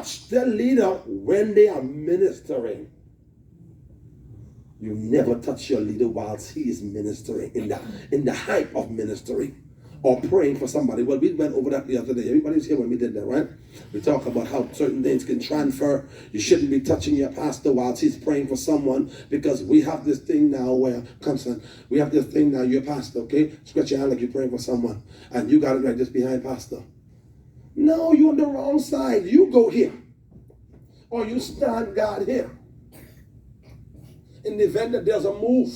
touch the leader when they are ministering. You never touch your leader whilst he is ministering, in the height of ministering or praying for somebody. Well, we went over that the other day. Everybody was here when we did that, right? We talked about how certain things can transfer. You shouldn't be touching your pastor whilst he's praying for someone, because we have this thing now where, we have this thing now, you're pastor, okay? Stretch your hand like you're praying for someone, and you got it right just behind pastor. No, you're on the wrong side. You go here, or you stand God here. In the event that there's a move.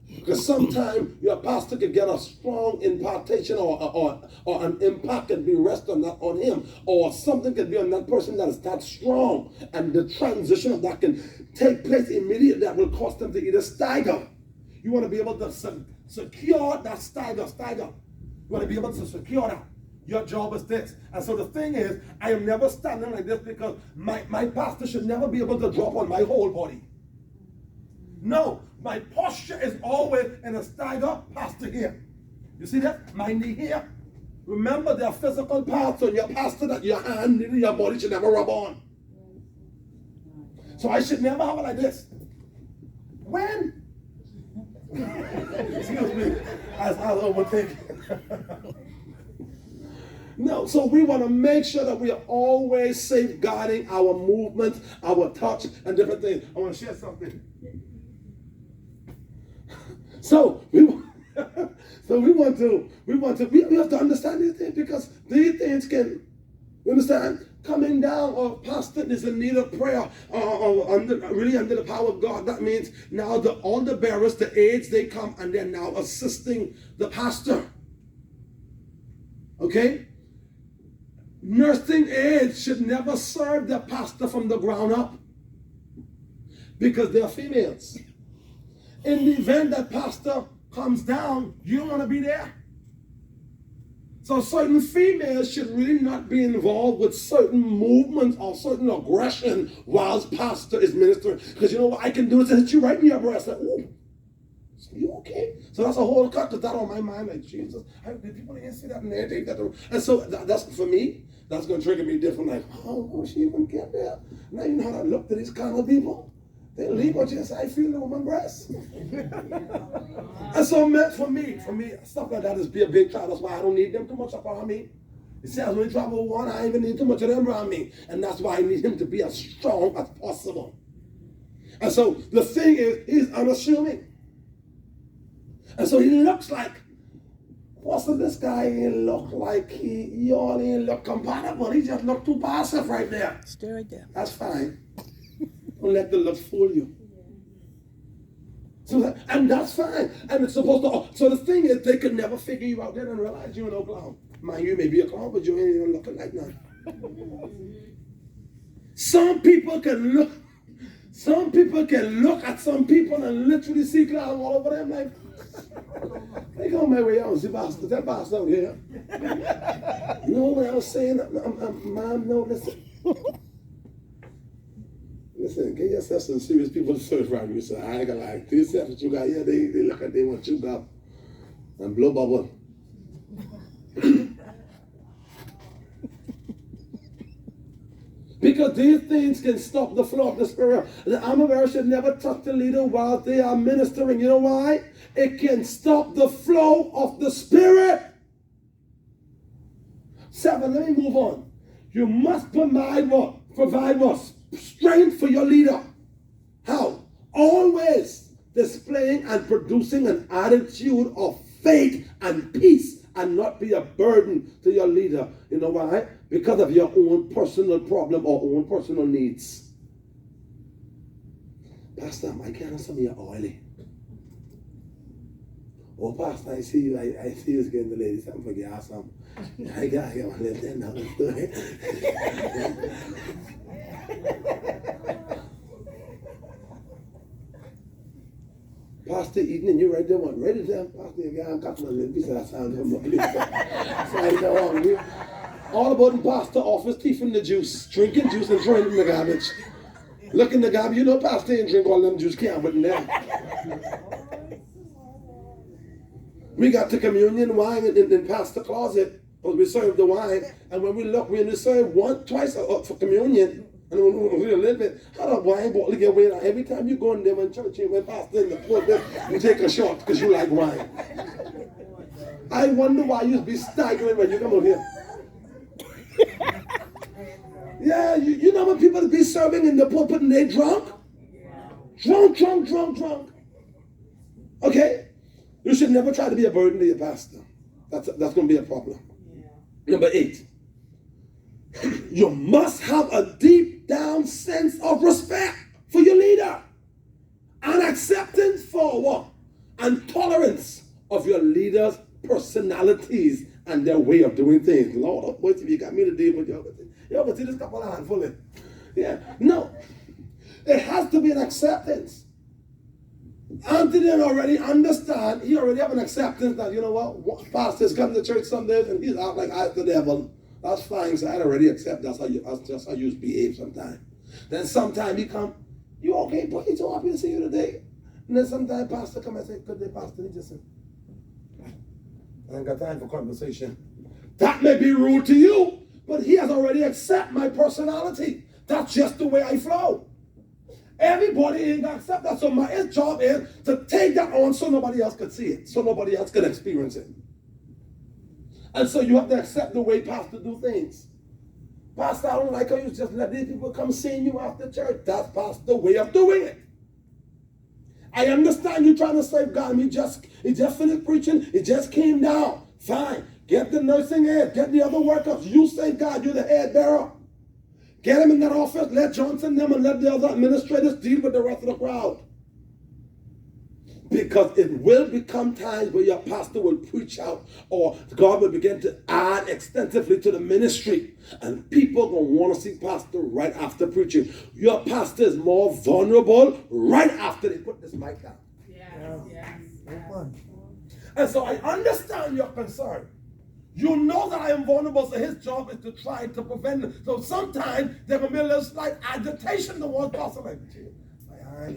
Because sometimes your pastor can get a strong impartation or an impact can be resting on him, or something can be on that person that is that strong, and the transition of that can take place immediately. That will cause them to either stagger. You want to be able to secure that stagger. You want to be able to secure that. Your job is this. And so the thing is, I am never standing like this because my pastor should never be able to drop on my whole body. No, my posture is always in a stagger, pastor here. You see that? My knee here. Remember, there are physical parts on your pastor that your hand in your body should never rub on. So I should never have it like this. When? Excuse me, as I overthink. No, so we want to make sure that we are always safeguarding our movement, our touch, and different things. I want to share something. So we have to understand these things, because these things can, you understand, coming down or pastor is in need of prayer or really under the power of God. That means now all the bearers, the aides, they come and they're now assisting the pastor. Okay? Nursing aides should never serve the pastor from the ground up, because they're females. In the event that pastor comes down, you don't want to be there. So certain females should really not be involved with certain movements or certain aggression whilst pastor is ministering. Because you know what I can do is hit you right in your breast. Like, ooh, so you okay? So that's a whole cut, because that on my mind, like, Jesus, people didn't see that and they take that. And so that's, for me, that's going to trigger me different. Like, oh, she even get there? Now you know how to look to these kind of people. They leave or just, I feel the woman breast. And so for me, stuff like that is be a big child. That's why I don't need them too much up around me. It says when you travel one, I even need too much of them around me. And that's why I need him to be as strong as possible. And so the thing is, he's unassuming. And so he looks like, what's this guy? He look like he all ain't look compatible. He just look too passive right there. Stay right there. That's fine. Don't let the look fool you. So and that's fine. And it's supposed to. So the thing is, they could never figure you out. They don't realize you're no clown. Man, you may be a clown, but you ain't even looking like none. Some people can look at some people and literally see clowns all over them. Like, they go my way out, see pastor. That pastor out here. You know what I was saying? Mom, no, listen. Listen, get yourself some serious people to serve around you. So I ain't gonna lie. To yourself what you got here, they look like they want you to go and blow bubble. Because these things can stop the flow of the Spirit. The armor bearer should never touch the leader while they are ministering. You know why? It can stop the flow of the Spirit. 7, let me move on. You must provide what? Strength for your leader. How? Always displaying and producing an attitude of faith and peace, and not be a burden to your leader. You know why? Because of your own personal problem or own personal needs. Pastor, I can't have some of your oily. Oh, Pastor, I see you. I see you getting the lady something for gas. I got to get my little $10 to it. Pastor eating and you right there one ready there. Pastor, I'm got my little piece of sound from the police. All about the pastor office, teeth in the juice, drinking juice and throwing it in the garbage. Look in the garbage, you know pastor ain't drink all them juice can't put in there. We got the communion wine in pastor closet. Because we serve the wine, and when we serve twice for communion, and when we a little bit, how the wine bottle get away? Every time you go in there when church, when pastor in the pulpit, you take a shot because you like wine. I wonder why you be staggering when you come out here. Yeah, you know when people be serving in the pulpit and they drunk? Drunk. Okay? You should never try to be a burden to your pastor. That's going to be a problem. Number 8. You must have a deep down sense of respect for your leader. And acceptance for what? And tolerance of your leader's personalities and their way of doing things. Lord, what if you got me to deal with you? You ever see this couple of handful? Yeah. No. It has to be an acceptance. Anthony already understand, he already have an acceptance that, you know what, pastors come to church some days and he's out like I the devil. That's fine, so I already accept that's just how you behave sometimes. Then sometime he come, you okay, boy, he's so happy to see you today. And then sometimes pastor come and say, good day, pastor. He just said, I ain't got time for conversation. That may be rude to you, but he has already accepted my personality. That's just the way I flow. Everybody ain't gonna accept that. So my job is to take that on so nobody else can see it, so nobody else can experience it. And so you have to accept the way pastor do things. Pastor, I don't like how you just let these people come seeing you after church. That's pastor's way of doing it. I understand you trying to safeguard him. He just finished preaching. He just came down. Fine. Get the nursing aid. Get the other workers. You safeguard. You're the head bearer. Get him in that office. Let Johnson them and let the other administrators deal with the rest of the crowd. Because it will become times where your pastor will preach out or God will begin to add extensively to the ministry. And people are going to want to see pastor right after preaching. Your pastor is more vulnerable right after they put this mic down. Yes. And so I understand your concern. You know that I am vulnerable, so his job is to try to prevent it. So sometimes there will be a little slight agitation towards pastor. Like,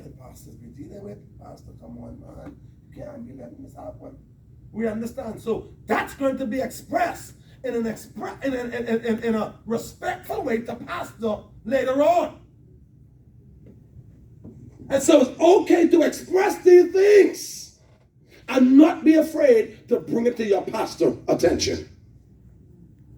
the pastors be dealing with. Pastor, come on, man. You can't be letting this happen. We understand. So that's going to be expressed in a respectful way to pastor later on. And so it's okay to express these things and not be afraid to bring it to your pastor's attention.